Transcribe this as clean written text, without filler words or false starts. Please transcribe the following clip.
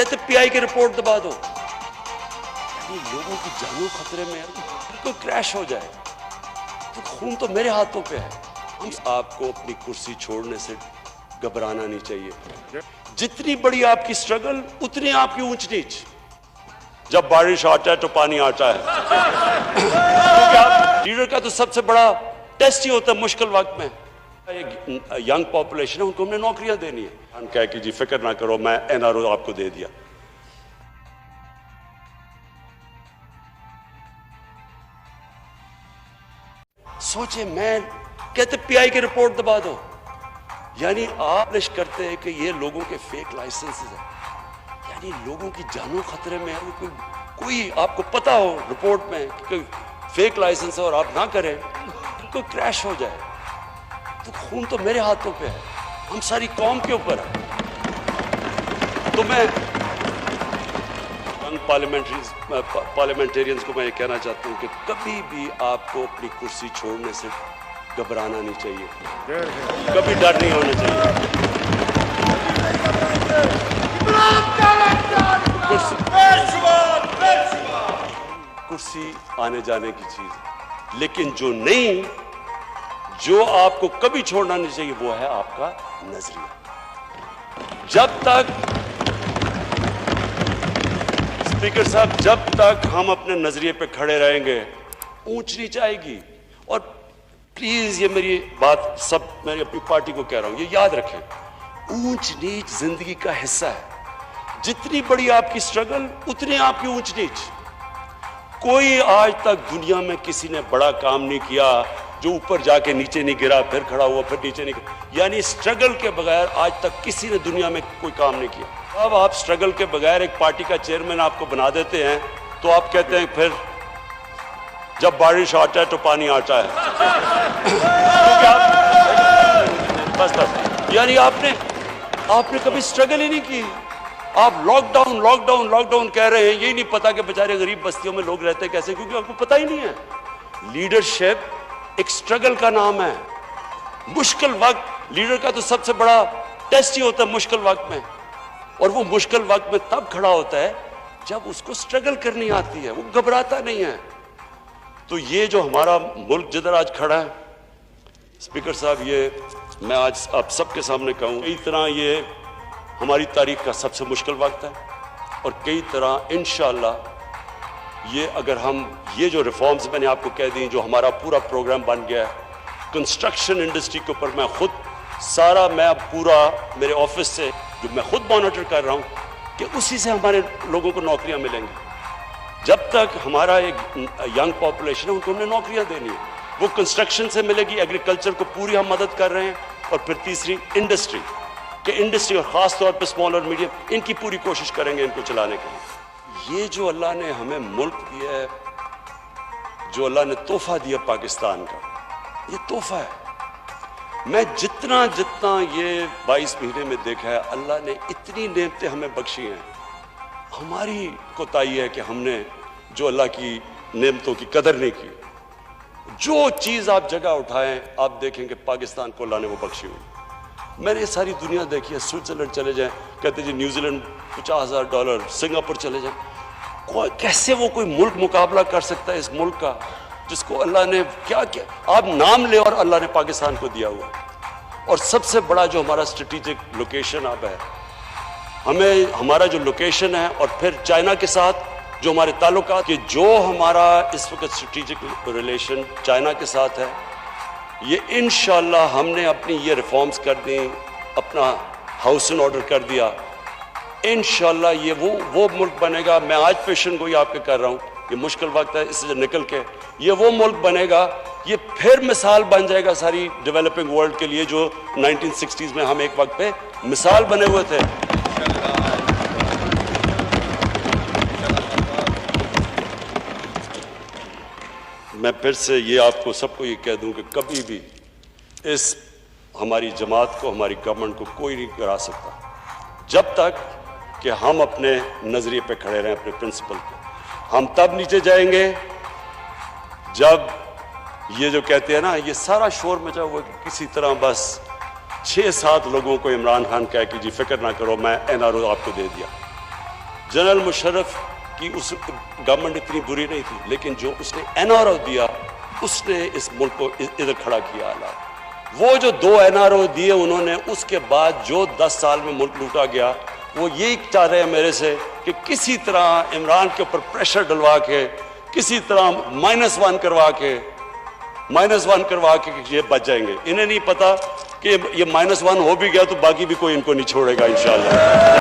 कहते पीआई की रिपोर्ट दबा दो। यानी लोगों की जानों खतरे में है, कोई क्रैश हो जाए तो खून तो मेरे हाथों पे है। आपको अपनी कुर्सी छोड़ने से घबराना नहीं चाहिए। जितनी बड़ी आपकी स्ट्रगल उतनी आपकी ऊंच नीच। जब बारिश आता है तो पानी आता है। क्योंकि आप लीडर का तो सबसे बड़ा टेस्ट ही होता है मुश्किल वक्त में। एक यंग पॉपुलेशन है, उनको हमने नौकरियां देनी है। हम कह कि जी फिक्र ना करो, मैं एनआरओ आपको दे दिया। सोचे, मैं कहते पीआई की रिपोर्ट दबा दो। यानी आप लिस्ट करते हैं कि ये लोगों के फेक लाइसेंसेस हैं, यानी लोगों की जानों खतरे में है। कोई आपको पता हो रिपोर्ट में कि कोई फेक लाइसेंस है और आप ना करें, कोई क्रैश हो जाए तो खून तो मेरे हाथों पे है, हम सारी कौम के ऊपर है। तो मैं यंग पार्लियामेंटेरियंस को मैं ये कहना चाहता हूँ कि कभी भी आपको अपनी कुर्सी छोड़ने से घबराना नहीं चाहिए, कभी डर नहीं होना चाहिए। कुर्सी आने जाने की चीज, लेकिन जो नहीं, जो आपको कभी छोड़ना नहीं चाहिए वो है आपका नजरिया। जब तक स्पीकर साहब, जब तक हम अपने नजरिए पे खड़े रहेंगे ऊंच नीच आएगी। और प्लीज ये मेरी बात सब मेरी अपनी पार्टी को कह रहा हूं, ये याद रखें, ऊंच नीच जिंदगी का हिस्सा है। जितनी बड़ी आपकी स्ट्रगल उतनी आपकी ऊंच नीच। कोई आज तक दुनिया में किसी ने बड़ा काम नहीं किया जो ऊपर जाके नीचे नहीं गिरा, फिर खड़ा हुआ, फिर नीचे नहीं गिरा। यानी स्ट्रगल के बगैर आज तक किसी ने दुनिया में कोई काम नहीं किया। अब आप स्ट्रगल के बगैर एक पार्टी का चेयरमैन आपको बना देते हैं तो आप कहते हैं फिर जब बारिश आता है तो पानी आता है। क्योंकि आप बस यानी आपने कभी स्ट्रगल ही नहीं की। आप लॉकडाउन कह रहे हैं, यही नहीं पता कि बेचारे गरीब बस्तियों में लोग रहते कैसे, क्योंकि आपको पता ही नहीं है। लीडरशिप एक स्ट्रगल का नाम है। मुश्किल वक्त लीडर का तो सबसे बड़ा टेस्ट ही होता है मुश्किल वक्त में, और वो मुश्किल वक्त में तब खड़ा होता है जब उसको स्ट्रगल करनी आती है, वो घबराता नहीं है। तो ये जो हमारा मुल्क जिधर आज खड़ा है, स्पीकर साहब, ये मैं आज आप सबके सामने कहूँ, कई तरह ये हमारी तारीख का सबसे मुश्किल वक्त है, और कई तरह इंशाअल्लाह ये अगर हम ये जो रिफॉर्म्स मैंने आपको कह दी, जो हमारा पूरा प्रोग्राम बन गया है कंस्ट्रक्शन इंडस्ट्री के ऊपर, मैं खुद सारा, मैं पूरा मेरे ऑफिस से जो मैं खुद मॉनिटर कर रहा हूँ कि उसी से हमारे लोगों को नौकरियां मिलेंगी। जब तक हमारा एक यंग पॉपुलेशन है उनको हमने नौकरियां देनी है, वो कंस्ट्रक्शन से मिलेगी, एग्रीकल्चर को पूरी हम मदद कर रहे हैं, और फिर तीसरी इंडस्ट्री और ख़ास तौर पे स्मॉल और मीडियम, इनकी पूरी कोशिश करेंगे इनको चलाने के लिए। ये जो अल्लाह ने हमें मुल्क दिया है, जो अल्लाह ने तोहफा दिया पाकिस्तान का, ये तोहफा है। मैं जितना ये 22 महीने में देखा है, अल्लाह ने इतनी नेमतें हमें बख्शी हैं। हमारी कोताही है कि हमने जो अल्लाह की नेमतों की कदर नहीं की। जो चीज़ आप जगह उठाएं, आप देखेंगे पाकिस्तान को अल्लाह ने वो बख्शी हुई। मैंने सारी दुनिया देखी है, स्विट्जरलैंड चले जाएं, कहते जी न्यूजीलैंड $50,000, सिंगापुर चले जाएं, कैसे वो कोई मुल्क मुकाबला कर सकता है इस मुल्क का जिसको अल्लाह ने क्या क्या, आप नाम ले, और अल्लाह ने पाकिस्तान को दिया हुआ। और सबसे बड़ा जो हमारा स्ट्रेटेजिक लोकेशन अब है, हमें हमारा जो लोकेशन है, और फिर चाइना के साथ जो हमारे ताल्लुकात के, जो हमारा इस वक्त स्ट्रेटेजिक रिलेशन चाइना के साथ है, ये इंशाअल्लाह हमने अपनी ये रिफॉर्म्स कर दी, अपना हाउस इन ऑर्डर कर दिया, इंशाअल्लाह ये वो मुल्क बनेगा। मैं आज पेशन गोई आपके कर रहा हूँ, ये मुश्किल वक्त है, इससे निकल के ये वो मुल्क बनेगा, ये फिर मिसाल बन जाएगा सारी डेवलपिंग वर्ल्ड के लिए, जो 1960s में हम एक वक्त पे मिसाल बने हुए थे। मैं फिर से ये आपको सबको ये कह दूं कि कभी भी इस हमारी जमात को, हमारी गवर्नमेंट को कोई नहीं गिरा सकता, जब तक कि हम अपने नजरिए पे खड़े रहें, अपने प्रिंसिपल पे। हम तब नीचे जाएंगे जब ये जो कहते हैं ना, ये सारा शोर मचा हुआ कि किसी तरह बस 6-7 लोगों को इमरान खान कह कि जी फिक्र ना करो, मैं एनआरओ आपको दे दिया। जनरल मुशर्रफ की उस गवर्नमेंट इतनी बुरी नहीं थी, लेकिन जो उसने एनआरओ दिया उसने इस मुल्क को इधर खड़ा किया हालात। वो जो 2 एनआरओ दिए उन्होंने, उसके बाद जो 10 साल में मुल्क लूटा गया, वो यही चाह रहे हैं मेरे से कि किसी तरह इमरान के ऊपर प्रेशर डलवा के, किसी तरह -1 करवा के ये बच जाएंगे। इन्हें नहीं पता कि ये -1 हो भी गया तो बाकी भी कोई इनको नहीं छोड़ेगा इंशाअल्लाह।